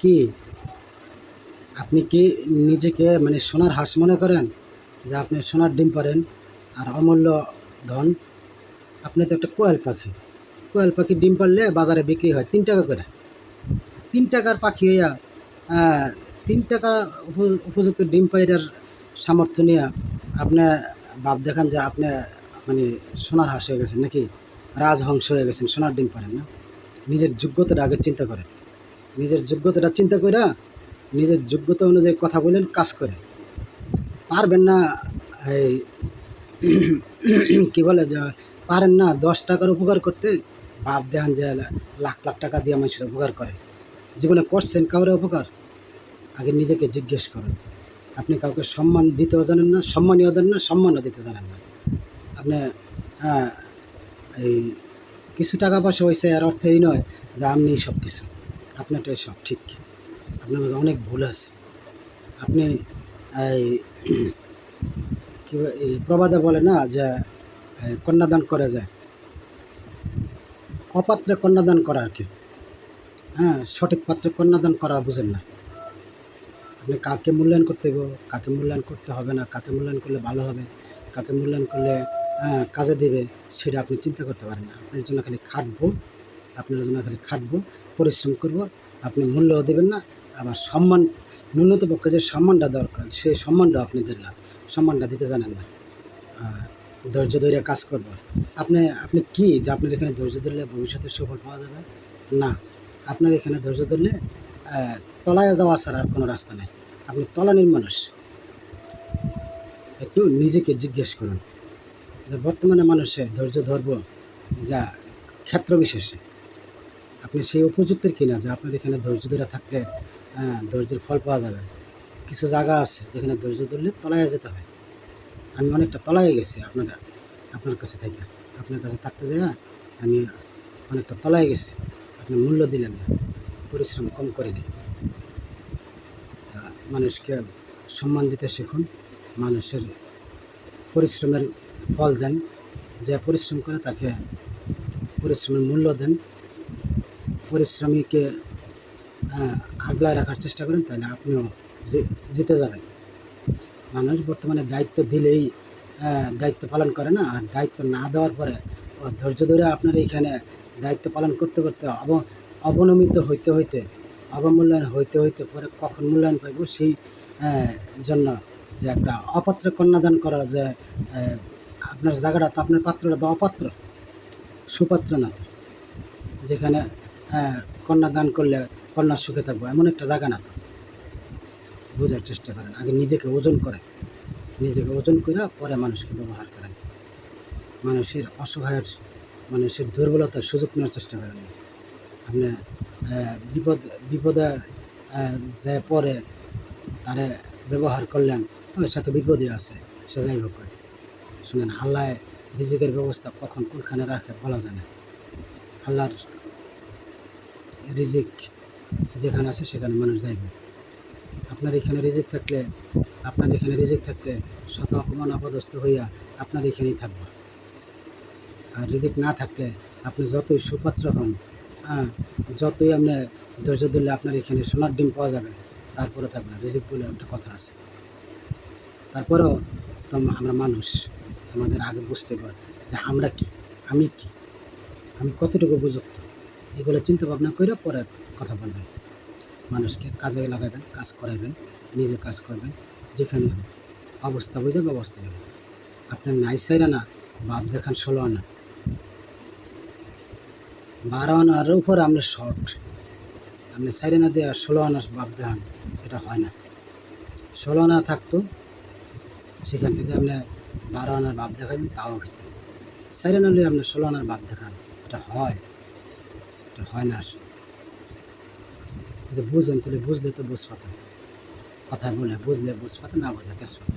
কি আপনি কি নিজেকে মানে সোনার হাঁস মনে করেন যে আপনি সোনার ডিম পারেন আর অমূল্য ধন? আপনি তো একটা কোয়েল পাখি ডিম পারলে বাজারে বিক্রি হয় 3 টাকা করে। 3 টাকার পাখি হইয়া 3 টাকা উপযুক্ত ডিম পাইরার সামর্থ্য নিয়ে আপনি ভাব দেখান যে আপনি মানে সোনার হাঁস হয়ে গেছেন নাকি রাজহংস হয়ে গেছেন, সোনার ডিম পারেন না। নিজের যোগ্যতাটা আগে চিন্তা করেন। নিজের যোগ্যতাটা চিন্তা কইরা নিজের যোগ্যতা অনুযায়ী কথা বলেন, কাজ করেন। পারবেন না এই কী বলে যে পারেন না 10 টাকার উপকার করতে, ভাব দেখান যে লাখ লাখ টাকা দিয়ে মানুষের উপকার করেন। জীবনে করছেন কাউরে উপকার? আগে নিজেকে জিজ্ঞেস করুন। আপনি কাউকে সম্মান দিতেও জানেন না, সম্মানীয় দেন না, সম্মানও দিতে জানেন না। আপনি এই কিছু টাকা পয়সা হয়েছে এর অর্থ এই নয় যে আপনি সব কিছু, আপনারটাই সব ঠিক। আপনার মাঝে অনেক ভুল আছে। আপনি এই কী এই প্রবাদে বলে না যে কন্যাদান করে যায়, অপাত্রে কন্যাদান করা আর কি। সঠিক পাত্রে কন্যাদান করা বুঝেন না। আপনি কাকে মূল্যায়ন করতে হবে, কাকে মূল্যায়ন করতে হবে না, কাকে মূল্যায়ন করলে ভালো হবে, কাকে মূল্যায়ন করলে কাজে দেবে, সেটা আপনি চিন্তা করতে পারেন না। আপনার জন্য খালি খাটবো, পরিশ্রম করব, আপনি মূল্যও দেবেন না। আবার সম্মান, ন্যূনতম পক্ষে যে সম্মানটা দরকার সেই সম্মানটাও আপনি দেন না, সম্মানটা দিতে জানেন না। ধৈর্য ধরে কাজ করব। আপনি কি যে আপনার এখানে ধৈর্য ধরলে ভবিষ্যতে সফল পাওয়া যাবে? না, আপনার এখানে ধৈর্য ধরলে তলায় যাওয়া ছাড়া আর কোনো রাস্তা নেই। আপনি তলানির মানুষ। একটু নিজেকে জিজ্ঞেস করুন যে বর্তমানে মানুষে ধৈর্য ধরব যা ক্ষেত্র বিশেষে আপনি সেই উপযুক্তের কিনা যে আপনার এখানে ধৈর্য ধরে থাকলে ধৈর্যের ফল পাওয়া যাবে। কিছু জায়গা আছে যেখানে ধৈর্য ধরলে তলায় যেতে হয়। আমি অনেকটা তলায় গেছি আপনার কাছে থেকে, আপনার কাছে থাকতে যায় আমি অনেকটা তলায় গেছি। আপনি মূল্য দিলেন না, পরিশ্রম কম করিনি। তা মানুষকে সম্মান দিতে শিখুন, মানুষের পরিশ্রমের ফল দেন। যে পরিশ্রম করে তাকে পরিশ্রমের মূল্য দেন। পরিশ্রমীকে আগলায় রাখার চেষ্টা করেন, তাহলে আপনিও জিতে যাবেন। মানুষ বর্তমানে দায়িত্ব দিলেই দায়িত্ব পালন করে না, আর দায়িত্ব না দেওয়ার পরে ধৈর্য ধরে আপনার এইখানে দায়িত্ব পালন করতে করতে অবনমিত হইতে অবমূল্যায়ন হইতে পরে কখন মূল্যায়ন পাইব সেই জন্য যে একটা অপাত্রে কন্যাদান করার যে আপনার জায়গাটা তো, আপনার পাত্রটা তো অপাত্র, সুপাত্র না তো, যেখানে কন্যাদান করলে কন্যার সুখে থাকবো এমন একটা জায়গা না তো। বোঝার চেষ্টা করেন, আগে নিজেকে ওজন করেন, নিজেকে ওজন করে পরে মানুষকে ব্যবহার করেন। মানুষের অসহায়ের, মানুষের দুর্বলতার সুযোগ নেওয়ার চেষ্টা করেন না। আপনি বিপদে যে পরে তারে ব্যবহার করলেন, ওই সাথে বিপদে আছে, সে যাই হোক। শুনেন, আল্লাহ রিজিকের ব্যবস্থা কখন কোনখানে রাখে বলা যায় না। আল্লাহর রিজিক যেখানে আছে সেখানে মানুষ যাইবে। আপনার এখানে রিজিক থাকলে শত অপমান অপদস্থ হইয়া আপনার এখানেই থাকবে। আর রিজিক না থাকলে আপনি যতই সুপাত্র হন, যতই আপনি ধৈর্য ধরলে আপনার এখানে সোনার ডিম পাওয়া যাবে, তারপরে থাকবে না। রিজিক বলে একটা কথা আছে। তারপরেও তো আমরা মানুষ, আমাদের আগে বুঝতে পারি যে আমরা কি, আমি কতটুকু উপযুক্ত, এগুলো চিন্তা ভাবনা করে পরে কথা বলবেন। মানুষকে কাজে লাগাবেন, কাজ করাবেন, নিজে কাজ করবেন, যেখানে হোক অবস্থা বুঝে ব্যবস্থা নেবেন। আপনার নাই সাইরা না বাপ দেখান 16 আনা, 12 আনার উপরে আপনার শর্ট, আপনি সাইরে না দিয়ে 16 আনার বাপ দেখান, এটা হয় না। 16 আনা থাকতো, সেখান থেকে আপনি 12 আনার বাপ দেখাতেন, তাও হইতো। সাইরে না হলে আপনি 16 আনার বাপ দেখান, এটা হয় না। যদি বুঝেন তাহলে বুঝলে তো বুঝ পাতা, কথা বলে বুঝলে বুঝ পাতা, না বুঝলে তেজ পাতা।